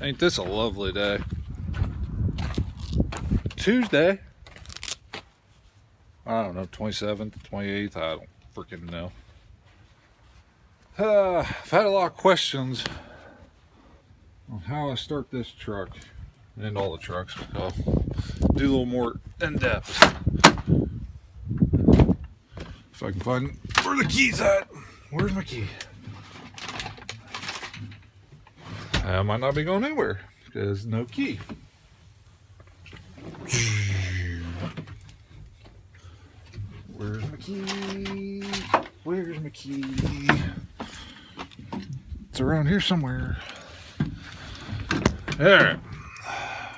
Ain't this a lovely day? Tuesday. I don't know, 27th, 28th, I don't freaking know. I've had a lot of questions on how I start this truck and all the trucks. I'll do a little more in depth. If I can find where the key's at. Where's my key? I might not be going anywhere because no key. Where's my key? Where's my key? It's around here somewhere. Alright.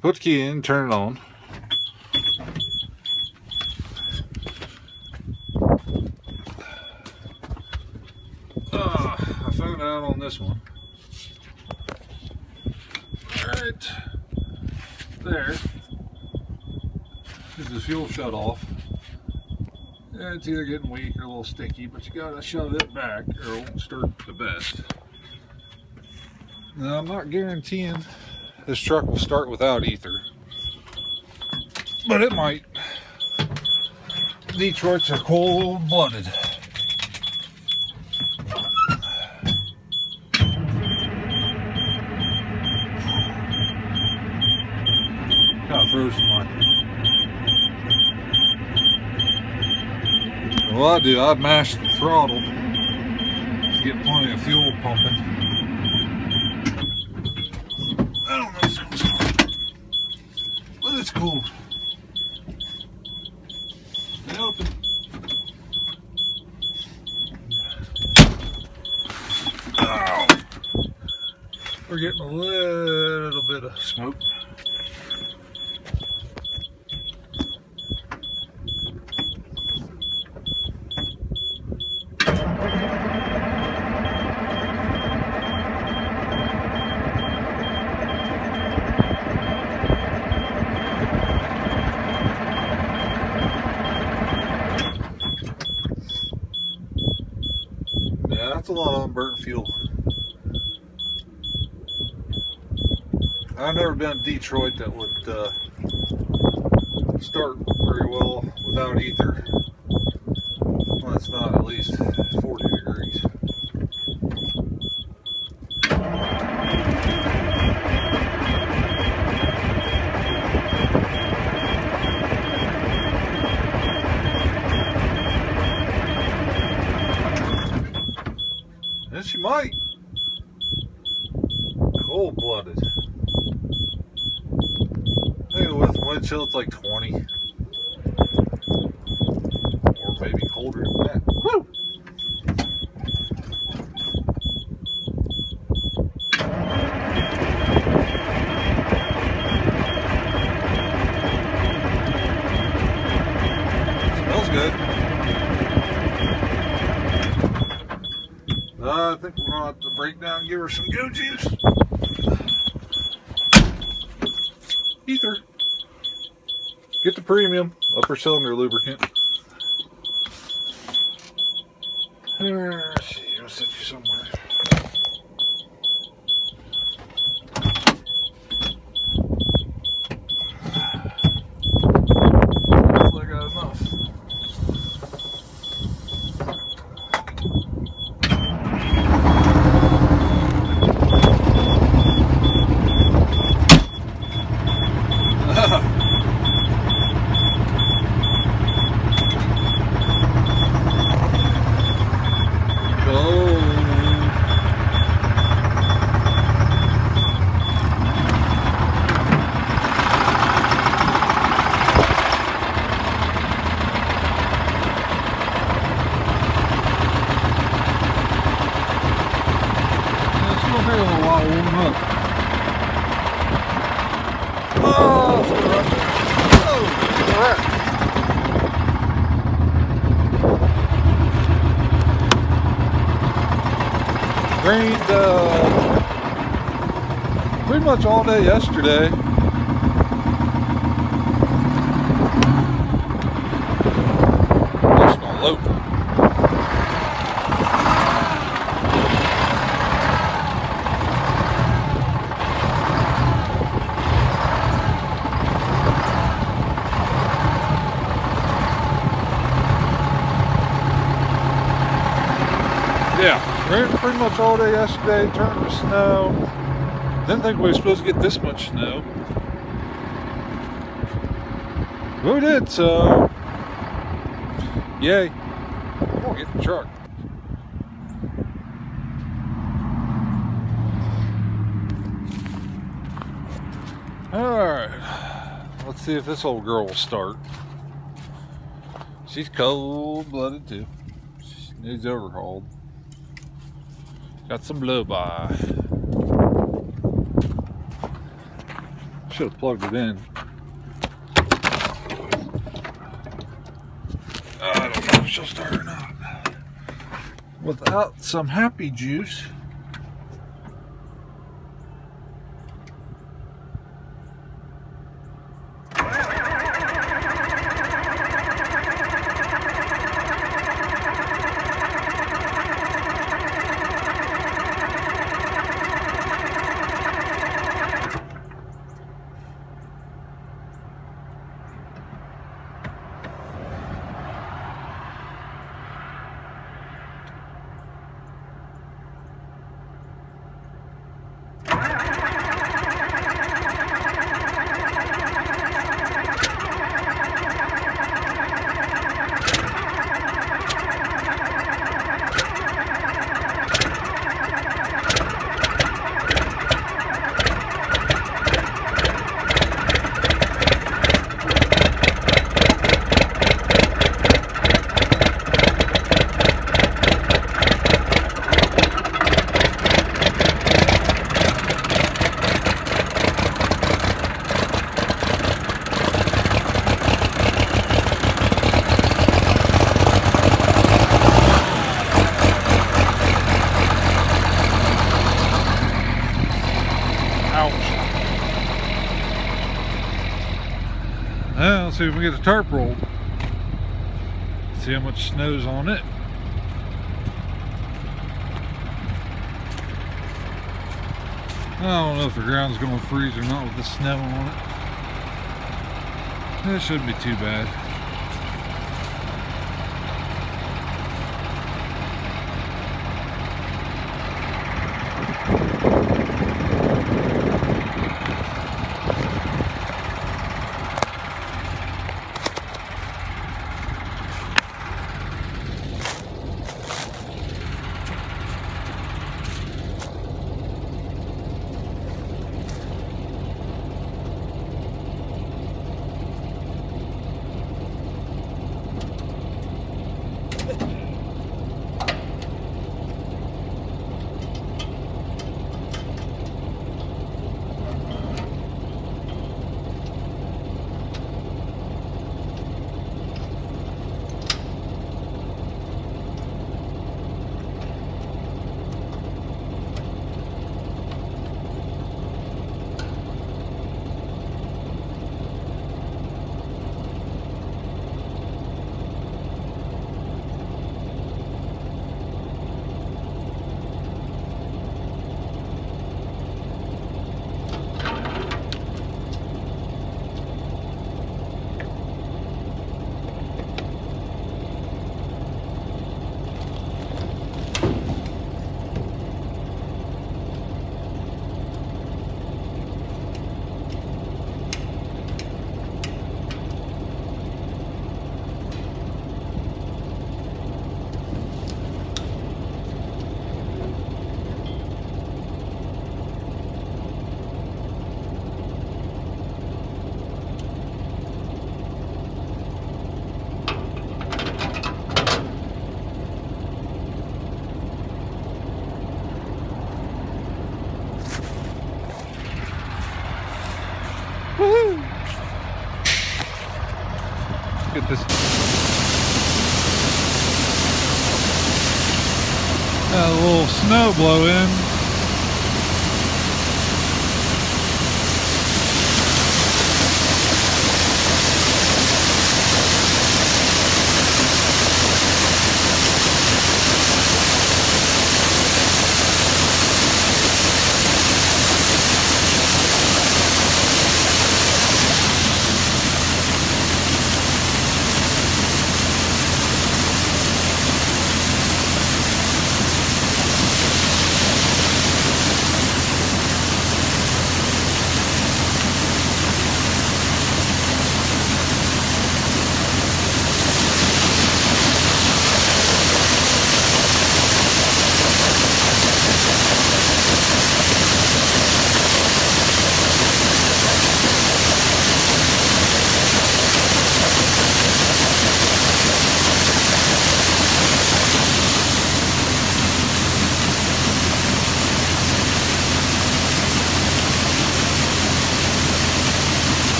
Put the key in, turn it on. I found out on this one. Right there is the fuel shut off. Yeah, it's either getting weak or a little sticky, but you gotta shove it back or it won't start the best. Now, I'm not guaranteeing this truck will start without ether, but it might. Detroits are cold-blooded. Got frozen mine. Well, I do. I'd mash the throttle to get plenty of fuel pumping. I don't know if it's going to start, but it's cool. Stay open. Oh. We're getting a little bit of smoke. That's a lot of unburnt fuel. I've never been in Detroit that would start very well without ether. Well, it's not at least 40 degrees. And she might. Cold-blooded. Maybe with wind chill it's like 20. Or maybe colder than that. Woo! Smells good. I think we're going to have to break down and give her some go juice. Ether. Get the premium upper cylinder lubricant. Let's see, I'll set you somewhere. Hopefully I got enough. Rained pretty much all day yesterday. Just gonna load. Rained pretty much all day yesterday, turned to snow. Didn't think we were supposed to get this much snow. But we did, so yay. I'm gonna get the truck. Alright. Let's see if this old girl will start. She's cold-blooded too. She needs overhauled. Got some blow by. Should have plugged it in. I don't know if she'll start or not. Without some happy juice. Now, let's see if we get the tarp rolled. See how much snow's on it. I don't know if the ground's going to freeze or not with the snow on it. That shouldn't be too bad. Woohoo! Get this. A little snow blow in.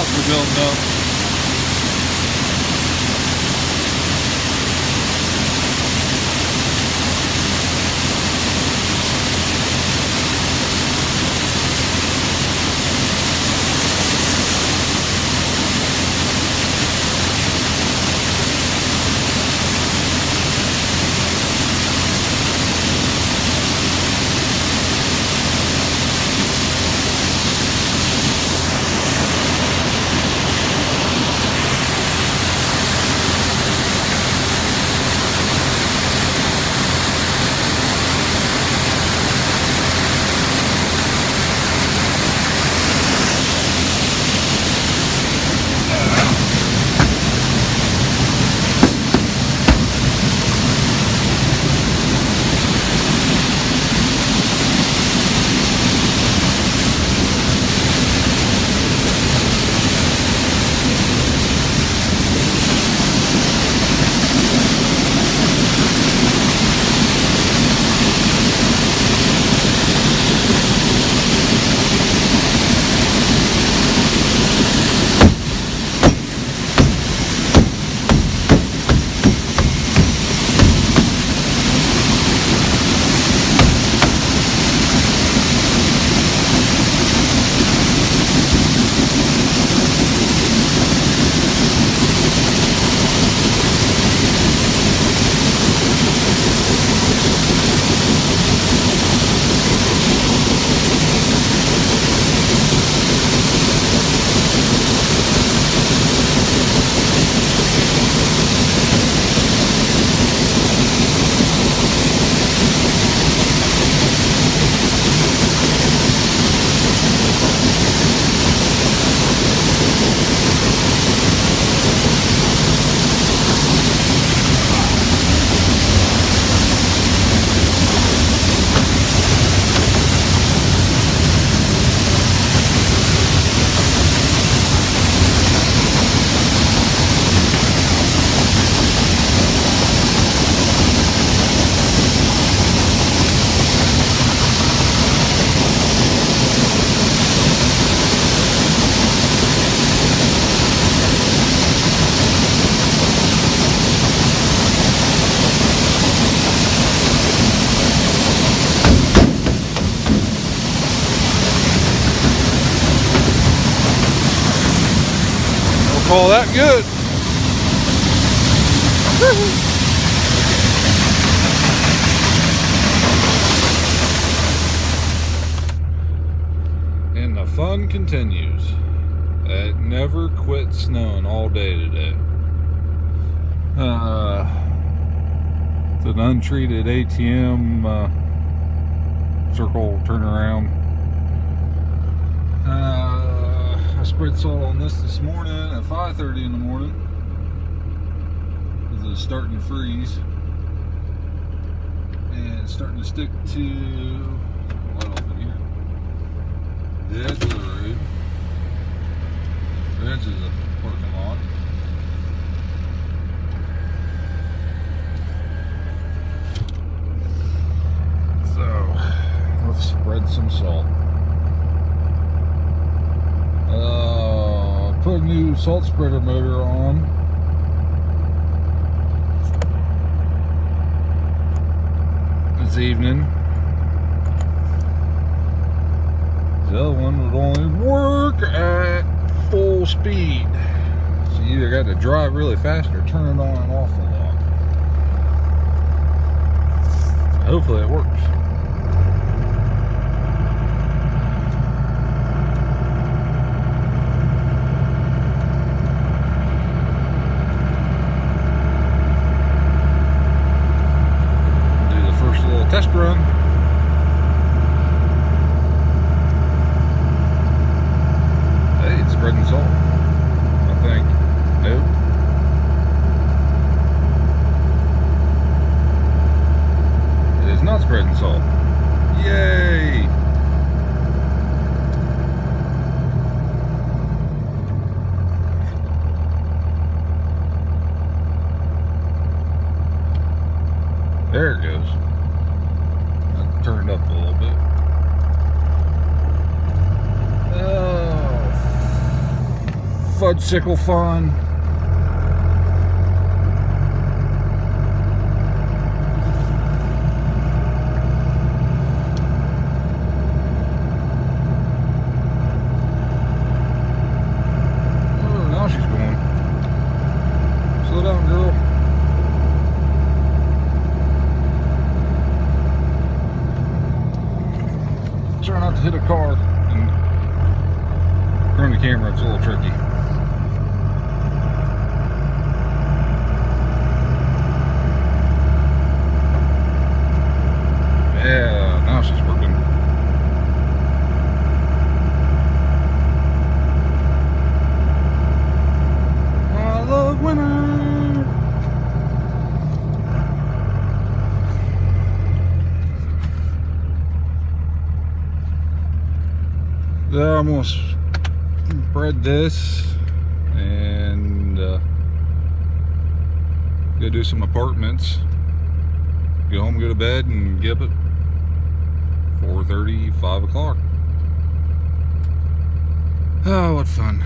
house we're building up. Call that good. And the fun continues. It never quit snowing all day today. It's an untreated ATM circle turnaround. I spread salt on this morning at 5:30 in the morning because it's starting to freeze and it's starting to stick to light off in here. The edge of the road, the edge of the parking lot. So let's spread some salt. Put a new salt spreader motor on. This evening. The other one would only work at full speed. So you either got to drive really fast or turn it on and off a lot. So hopefully it works. Test run. Hey, it's spreading salt, I think. Nope. It is not spreading salt. Yay! There it goes. Turned up a little bit. Oh, fudgesicle fun. Oh, now she's going. Slow down, girl. Try not to hit a car and turn the camera. It's a little tricky. Yeah, now she's working. I love winter. Yeah, I'm gonna spread this and go do some apartments. Go home, go to bed, and get up at 4:30, 5 o'clock. Oh, what fun.